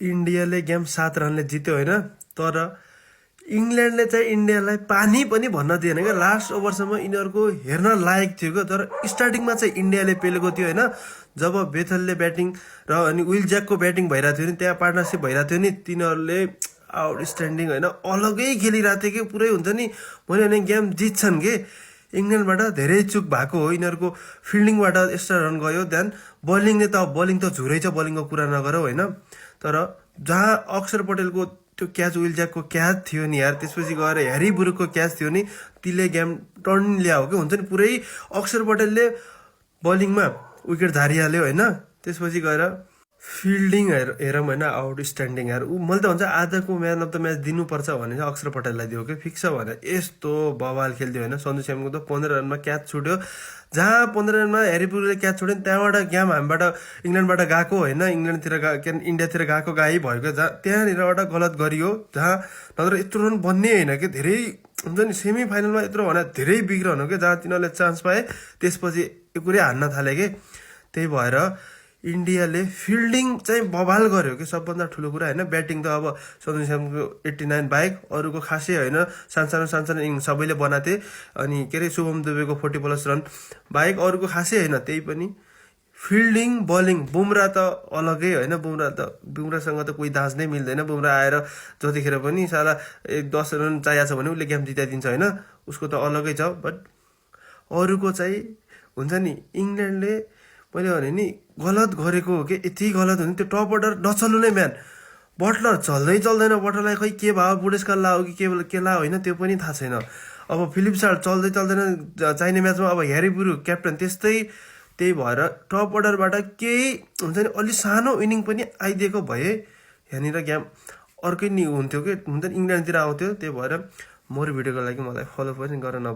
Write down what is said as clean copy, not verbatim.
इन्डियाले गेम 7 रनले जित्यो होइन, तर इङ्ल्यान्डले चाहिँ इन्डियालाई पानी पनि भन्न दिएन क्या। लास्ट ओभरसम्म यिनीहरूको हेर्न लायक थियो क्या। तर स्टार्टिङमा चाहिँ इन्डियाले पेलेको थियो होइन, जब बेथलले ब्याटिङ र अनि विल ज्याकको ब्याटिङ भइरहेको थियो नि, त्यहाँ पार्टनरसिप भइरहेको थियो नि, तिनीहरूले आउटस्ट्यान्डिङ होइन अलगै खेलिरहेको थियो कि। पुरै हुन्छ नि, मैले भने गेम जित्छन् कि। इङ्ल्यान्डबाट धेरै चुक भएको हो, यिनीहरूको फिल्डिङबाट एक्स्ट्रा रन गयो। त्यहाँदेखि बलिङले त बलिङ त झुरै छ, बलिङको कुरा नगरौँ होइन। तर जहाँ अक्षर पटेलको त्यो क्याच, विल ज्याकको क्याच थियो नि यार, त्यसपछि गएर ह्यारी ब्रुकको क्याच थियो नि, त्यसले गेम टर्न ल्यायो कि। हुन्छ नि, पुरै अक्षर पटेलले बलिङमा विकेट झारिहाल्यो होइन। त्यसपछि गएर फिल्डिङ हेरौँ होइन, आउटस्ट्यान्डिङ यार। मैले त भन्छ आजको म्यान अफ द म्याच दिनुपर्छ भने चाहिँ अक्षर पटेललाई दियो कि, फिक्स छ भने। यस्तो बवाल खेल्थ्यो होइन सन्जु स्यामको त। 15 रनमा क्याच छुट्यो, जहाँ 15 रनमा ह्यारी ब्रुकले क्याच छोड्यो नि, त्यहाँबाट गेम हामीबाट इङ्ल्यान्डबाट गएको होइन, इङ्ल्यान्डतिर इन्डियातिर गएको गाई भएको, जहाँ त्यहाँनिरबाट गलत गरियो। जहाँ नत्र यत्रो रन बन्ने होइन कि। धेरै हुन्छ नि, सेमी फाइनलमा यत्रो भन्दा धेरै बिग रन हो कि, जहाँ तिनीहरूले चान्स पाए त्यसपछि एकुरै हान्न थाले कि। त्यही भएर इन्डियाले फिल्डिङ चाहिँ बवाल गर्यो कि, सबभन्दा ठुलो कुरा होइन। ब्याटिङ त अब सन्जु स्यामको 89 बाहेक अरूको खासै होइन, सानसानो इनिङ सबैले बनाथे। अनि के अरे शुभम दुबेको 40+ रन बाहेक अरूको खासै होइन। त्यही पनि फिल्डिङ बलिङ बुमरा त अलगै होइन। बुमरासँग त कोही दाँच्नै मिल्दैन। बुमरा आएर जतिखेर पनि साला 10 रन चाहिएको छ भने उसले गेम जिताइदिन्छ होइन, उसको त अलगै छ। बट अरूको चाहिँ हुन्छ नि, इङ्ल्यान्डले मैले भने नि गलत गरेको हो कि। यति गलत हो नि, त्यो टप अर्डर नचल्नु नै म्यान। बटलर चल्दैन, बटलरलाई खै के भयो, बुढेसकाल लाओ कि के लाओ होइन, त्यो पनि थाहा छैन। अब फिलिप्स हार्ट चल्दैन चाहिने म्याचमा। अब ह्यारी ब्रुक क्याप्टन त्यस्तै। त्यही भएर टप अर्डरबाट केही हुन्छ नि, अलि सानो इनिङ पनि आइदिएको भए यहाँनिर गेम अर्कै नि हुन्थ्यो कि। हुन्छ नि, इङ्ल्यान्डतिर आउँथ्यो। त्यही भएर मोर भिडियोको लागि मलाई फलो पनि गर्न नभुल्नु।